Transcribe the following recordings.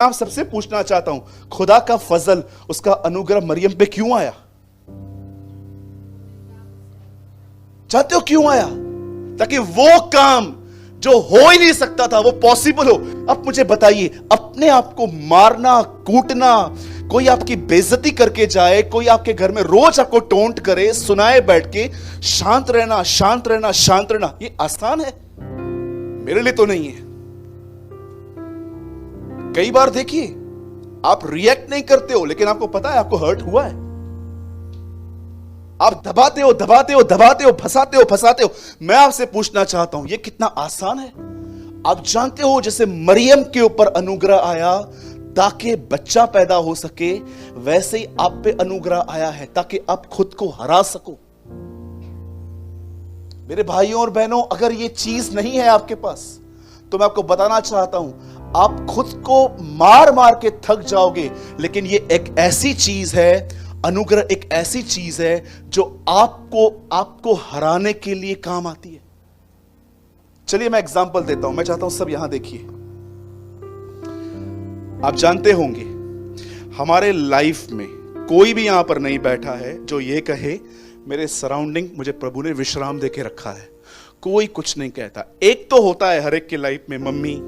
आप सबसे पूछना चाहता हूं, खुदा का फजल, उसका अनुग्रह मरियम पे क्यों आया? चाहते हो क्यों आया? ताकि वो काम जो हो ही नहीं सकता था वो पॉसिबल हो। अब मुझे बताइए, अपने आप को मारना, कूटना, कोई आपकी बेइज्जती करके जाए, कोई आपके घर में रोज आपको टोंट करे, सुनाए बैठ के, शांत रहना, शांत रहना, शांत रहना, ये आसान है? मेरे लिए तो नहीं है। कई बार देखिए, आप रिएक्ट नहीं करते हो, लेकिन आपको पता है आपको हर्ट हुआ है। आप दबाते हो, दबाते हो, दबाते हो, फंसाते हो, फंसाते हो। मैं आपसे पूछना चाहता हूं, यह कितना आसान है। आप जानते हो, जैसे मरियम के ऊपर अनुग्रह आया ताकि बच्चा पैदा हो सके, वैसे ही आप पे अनुग्रह आया है ताकि आप खुद को हरा सको। मेरे भाइयों और बहनों, अगर यह चीज नहीं है आपके पास, तो मैं आपको बताना चाहता हूं, आप खुद को मार मार के थक जाओगे। लेकिन ये एक ऐसी चीज है, अनुग्रह एक ऐसी चीज है जो आपको हराने के लिए काम आती है। चलिए मैं एग्जांपल देता हूं। मैं चाहता हूं सब यहां देखिए। आप जानते होंगे, हमारे लाइफ में कोई भी यहां पर नहीं बैठा है जो ये कहे मेरे सराउंडिंग मुझे प्रभु ने विश्राम देके रखा है। कोई कुछ नहीं कहता। एक तो होता है हर एक की लाइफ में, मम्मी,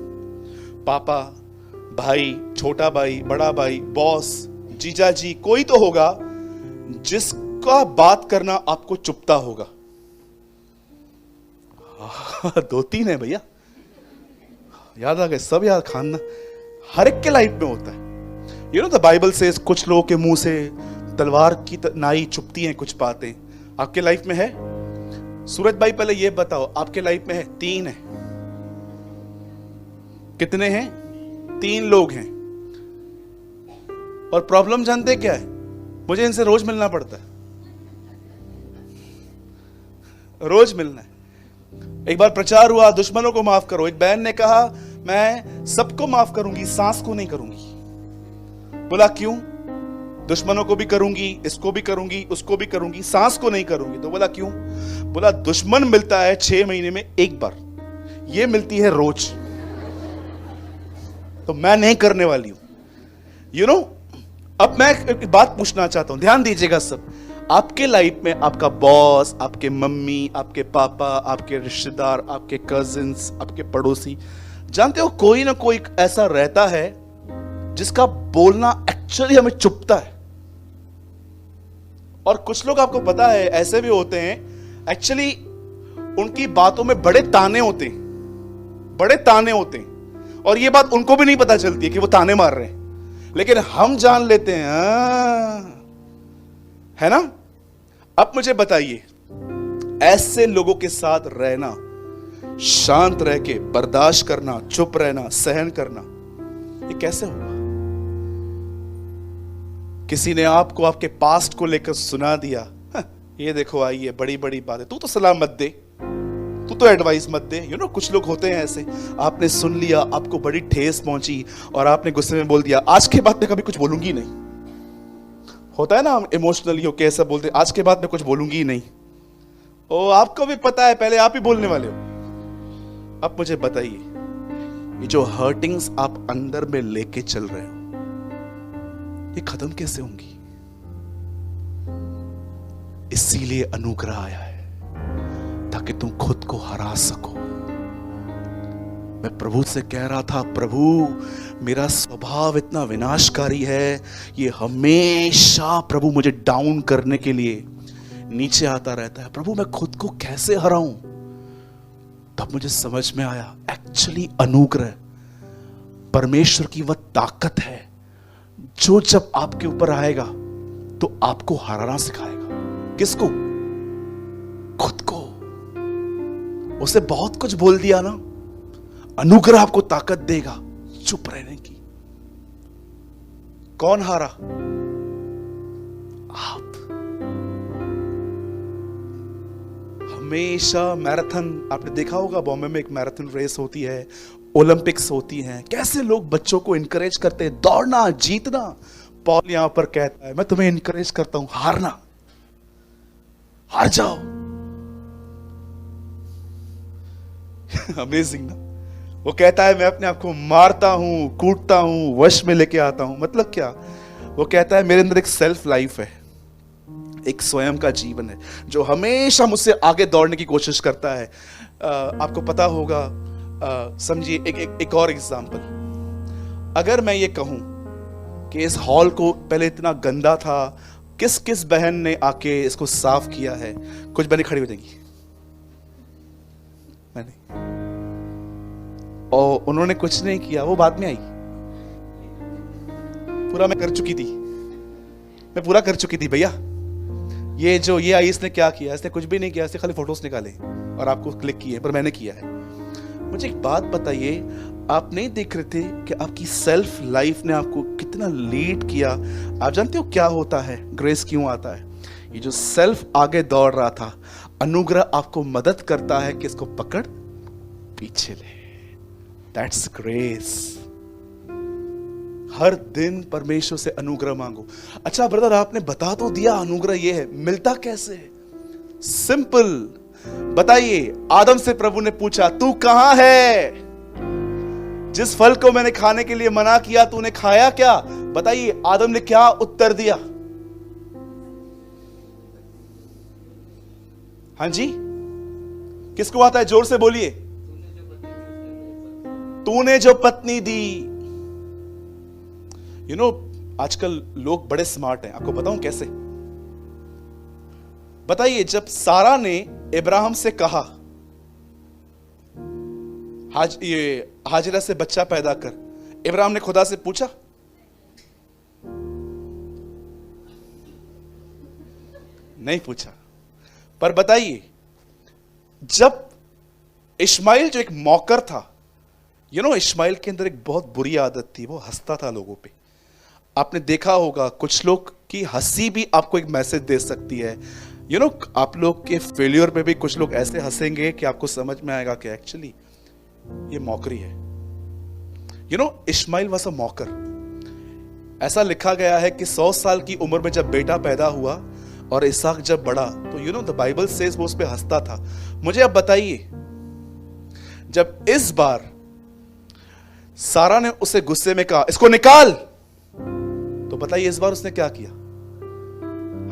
पापा, भाई, छोटा भाई, बड़ा भाई, बॉस, जीजा जी, कोई तो होगा जिसका बात करना आपको चुभता होगा। दो तीन है भैया, याद आ गए सब। याद, खाना हर एक के लाइफ में होता है। यू नो द बाइबल से कुछ लोगों के मुंह से तलवार की नाई चुभती हैं कुछ बातें। आपके लाइफ में है? सूरज भाई पहले ये बताओ, आपके लाइफ में है? 3 है। कितने हैं? 3 लोग हैं। और प्रॉब्लम जानते क्या है? मुझे इनसे रोज मिलना पड़ता है, रोज मिलना है। एक बार प्रचार हुआ, दुश्मनों को माफ करो। एक बहन ने कहा मैं सबको माफ करूंगी, सास को नहीं करूंगी। बोला क्यों? दुश्मनों को भी करूंगी, इसको भी करूंगी, उसको भी करूंगी, सास को नहीं करूंगी। तो बोला क्यों? बोला दुश्मन मिलता है 6 महीने में एक बार, ये मिलती है रोज, तो मैं नहीं करने वाली हूं। यू नो, अब मैं एक बात पूछना चाहता हूं, ध्यान दीजिएगा सब। आपके लाइफ में आपका बॉस, आपके मम्मी, आपके पापा, आपके रिश्तेदार, आपके कजिन्स, आपके पड़ोसी, जानते हो कोई ना कोई ऐसा रहता है जिसका बोलना एक्चुअली हमें चुभता है। और कुछ लोग, आपको पता है, ऐसे भी होते हैं, एक्चुअली उनकी बातों में बड़े ताने होते हैं, बड़े ताने होते हैं, और ये बात उनको भी नहीं पता चलती है कि वो ताने मार रहे हैं, लेकिन हम जान लेते हैं, है ना? अब मुझे बताइए, ऐसे लोगों के साथ रहना, शांत रह के बर्दाश्त करना, चुप रहना, सहन करना, ये कैसे होगा? किसी ने आपको आपके पास्ट को लेकर सुना दिया, ये देखो आई है बड़ी बड़ी बातें, तू तो सलाह मत दे, तू तो एडवाइस मत दे। यू नो, कुछ लोग होते हैं ऐसे। आपने सुन लिया, आपको बड़ी ठेस पहुंची और आपने गुस्से में बोल दिया, आज के बाद मैं कभी कुछ बोलूंगी नहीं। होता है ना, हम इमोशनली होके ऐसा बोलते, आज के बाद मैं कुछ बोलूंगी नहीं। ओ, आपको भी पता है, पहले आप ही बोलने वाले हो। अब मुझे बताइए, ये जो हर्टिंग्स आप अंदर में लेके चल रहे हो, ये खत्म कैसे होंगी? इसीलिए अनुग्रह आया है ताकि तुम खुद को हरा सको। मैं प्रभु से कह रहा था, प्रभु मेरा स्वभाव इतना विनाशकारी है, ये हमेशा प्रभु मुझे डाउन करने के लिए नीचे आता रहता है। प्रभु मैं खुद को कैसे हराऊं? तब मुझे समझ में आया, एक्चुअली अनुग्रह परमेश्वर की वह ताकत है जो जब आपके ऊपर आएगा तो आपको हराना सिखाएगा। किसको? खुद को। उसे बहुत कुछ बोल दिया ना, अनुग्रह आपको ताकत देगा चुप रहने की। कौन हारा? आप। हमेशा मैराथन, आपने देखा होगा, बॉम्बे में एक मैराथन रेस होती है, ओलंपिक्स होती हैं। कैसे लोग बच्चों को इनकरेज करते हैं, दौड़ना, जीतना। पॉल यहां पर कहता है, मैं तुम्हें इनकरेज करता हूं, हारना, हार जाओ। अमेजिंग ना? वो कहता है मैं अपने आप को मारता हूं, कूटता हूं, वश में लेके आता हूं। मतलब क्या? वो कहता है मेरे अंदर एक सेल्फ लाइफ है, एक स्वयं का जीवन है जो हमेशा मुझसे आगे दौड़ने की कोशिश करता है। आपको पता होगा, समझिए एक और एग्जांपल। अगर मैं ये कहूं कि इस हॉल को पहले इतना गंदा था, किस किस बहन ने आके इसको साफ किया है? कुछ बहनें खड़ी हो जाएंगी, मैंने, और उन्होंने कुछ नहीं किया, वो बाद में आई। पूरा मैं कर चुकी थी, मैं पूरा कर चुकी थी भैया। ये आई, इसने क्या किया? इसने कुछ भी नहीं किया, इसने खाली फोटोज निकाले और आपको क्लिक किए, पर मैंने किया है। मुझे एक बात बताइए, आप नहीं देख रहे थे कि आपकी सेल्फ लाइफ ने आपको कितना लीड किया? आप जानते हो क्या होता है? ग्रेस क्यों आता है? ये जो सेल्फ आगे दौड़ रहा था, अनुग्रह आपको मदद करता है कि इसको पकड़ पीछे ले। That's grace. हर दिन परमेश्वर से अनुग्रह मांगो। अच्छा ब्रदर, आपने बता तो दिया अनुग्रह ये है, मिलता कैसे है? सिंपल, बताइए। आदम से प्रभु ने पूछा, तू कहां है? जिस फल को मैंने खाने के लिए मना किया तूने खाया क्या? बताइए आदम ने क्या उत्तर दिया? हाँ जी, किसको आता है? जोर से बोलिए। तूने जो पत्नी दी। यू नो, आजकल लोग बड़े स्मार्ट हैं। आपको बताऊं कैसे? बताइए, जब सारा ने इब्राहिम से कहा हाजिरा से बच्चा पैदा कर, इब्राहिम ने खुदा से पूछा? नहीं पूछा। पर बताइए, जब इस्माइल जो एक मौकर था, इस्माइल के अंदर एक बहुत बुरी आदत थी, वो हंसता था लोगों पे। आपने देखा होगा कुछ लोग की हंसी भी आपको एक मैसेज दे सकती है। आप लोग के फेलियर पे भी कुछ लोग ऐसे हंसेंगे कि आपको समझ में आएगा कि एक्चुअली ये मौकरी है। Ishmael was a mocker. ऐसा लिखा गया है कि 100 साल की उम्र में जब बेटा पैदा हुआ और इसहाक जब बड़ा, तो द बाइबल सेज वो उस पे हंसता था। मुझे अब बताइए, जब इस बार सारा ने उसे गुस्से में कहा इसको निकाल, तो बताइए इस बार उसने क्या किया?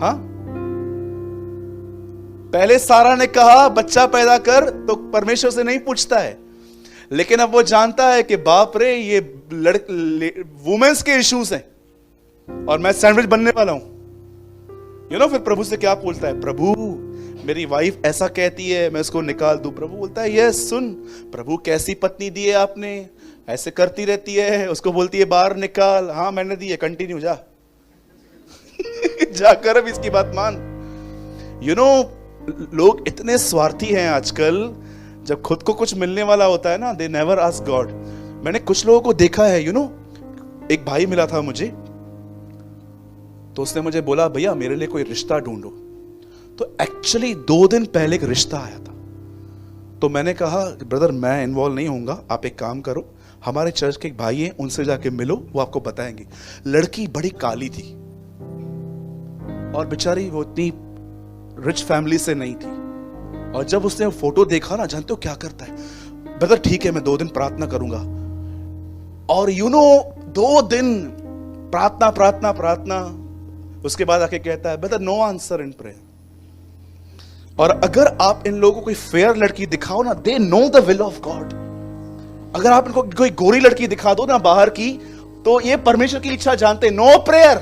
हाँ, पहले सारा ने कहा बच्चा पैदा कर, तो परमेश्वर से नहीं पूछता है। लेकिन अब वो जानता है कि बाप रे, ये वुमेन्स के इश्यूज हैं और मैं सैंडविच बनने वाला हूं। फिर प्रभु से क्या पूछता है? प्रभु, मेरी वाइफ ऐसा कहती है मैं इसको निकाल दूं। प्रभु बोलता है यस। सुन प्रभु, कैसी पत्नी दी है आपने, ऐसे करती रहती है, उसको बोलती है बाहर निकाल। हाँ मैंने दी है, कंटिन्यू जा। जाकर अब इसकी बात मान। लोग इतने स्वार्थी हैं आजकल, जब खुद को कुछ मिलने वाला होता है ना, दे नेवर आस्क गॉड। मैंने कुछ लोगों को देखा है, एक भाई मिला था मुझे, तो उसने मुझे बोला भैया मेरे लिए कोई रिश्ता ढूंढो। तो एक्चुअली 2 दिन पहले एक रिश्ता आया था। तो मैंने कहा ब्रदर मैं इन्वॉल्व नहीं होऊंगा, आप एक काम करो, हमारे चर्च के एक भाई हैं, उनसे जाके मिलो, वो आपको बताएंगे। लड़की बड़ी काली थी और बेचारी वो इतनी रिच फैमिली से नहीं थी। और जब उसने वो फोटो देखा ना, जानते हो क्या करता है? ब्रदर ठीक है, मैं 2 दिन प्रार्थना करूंगा। और 2 दिन प्रार्थना प्रार्थना प्रार्थना, उसके बाद आके कहता है brother no answer in prayer. और अगर आप इन लोगों को कोई फेयर लड़की दिखाओ ना, they know the will of God. अगर आप इनको कोई गोरी लड़की दिखा दो ना बाहर की, तो ये परमेश्वर की इच्छा जानते। नो प्रेयर,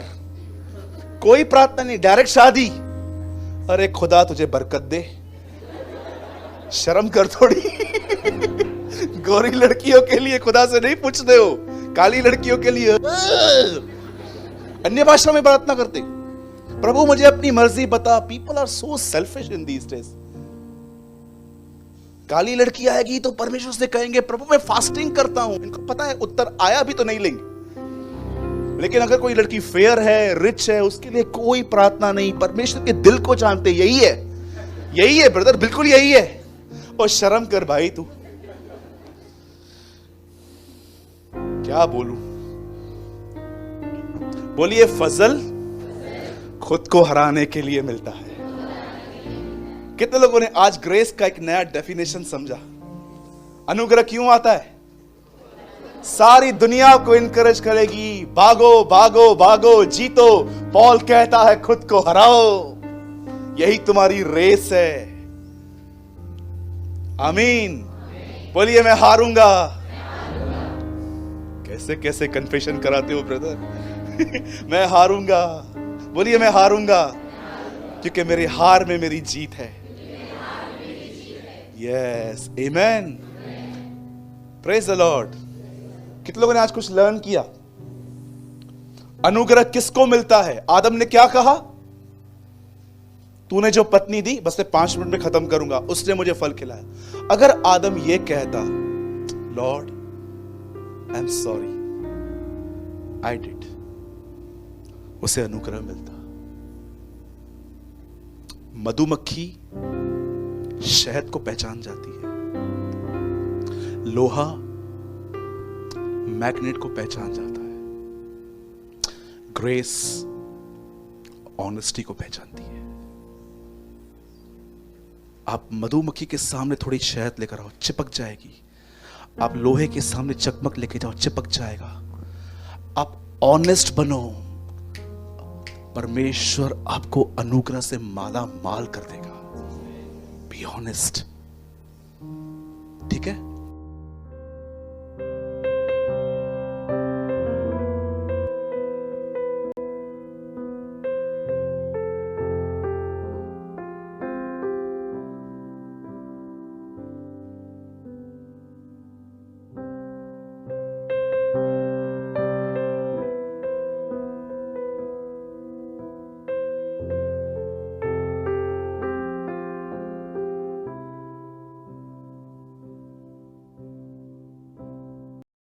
कोई प्रार्थना नहीं, डायरेक्ट शादी। अरे खुदा तुझे बरकत दे, शर्म कर थोड़ी। गोरी लड़कियों के लिए खुदा से नहीं पूछते हो, काली लड़कियों के लिए अन्य भाषा में प्रार्थना करते। प्रभु मुझे अपनी मर्जी बता। People are so selfish in these days. काली लड़की आएगी तो परमेश्वर से कहेंगे प्रभु मैं फास्टिंग करता हूं। इनको पता है उत्तर आया भी तो नहीं लेंगे। लेकिन अगर कोई लड़की फेयर है, रिच है, उसके लिए कोई प्रार्थना नहीं। परमेश्वर के दिल को जानते, यही है, यही है ब्रदर, बिल्कुल यही है। और शर्म कर भाई तू, क्या बोलूं? बोलिए फजल खुद को हराने के लिए मिलता है। कितने लोगों ने आज ग्रेस का एक नया डेफिनेशन समझा? अनुग्रह क्यों आता है? सारी दुनिया को इनकरेज करेगी, भागो भागो भागो, जीतो। पॉल कहता है खुद को हराओ, यही तुम्हारी रेस है। आमीन। बोलिए मैं हारूंगा। कैसे कैसे कन्फेशन कराते हो ब्रदर। मैं हारूंगा। बोलिए मैं हारूंगा, क्योंकि मेरे हार में मेरी जीत है। Yes, amen, praise the Lord. कितने लोगों ने आज कुछ लर्न किया? अनुग्रह किसको मिलता है? आदम ने क्या कहा? तूने जो पत्नी दी, बस मैं 5 मिनट में खत्म करूंगा, उसने मुझे फल खिलाया। अगर आदम ये कहता, Lord I am sorry, I did, उसे अनुग्रह मिलता। मधुमक्खी शहद को पहचान जाती है, लोहा मैग्नेट को पहचान जाता है, ग्रेस ऑनेस्टी को पहचानती है। आप मधुमक्खी के सामने थोड़ी शहद लेकर आओ, चिपक जाएगी। आप लोहे के सामने चकमक लेके जाओ, चिपक जाएगा। आप ऑनेस्ट बनो, परमेश्वर आपको अनुग्रह से माला माल कर देगा। बी ऑनेस्ट, ठीक है?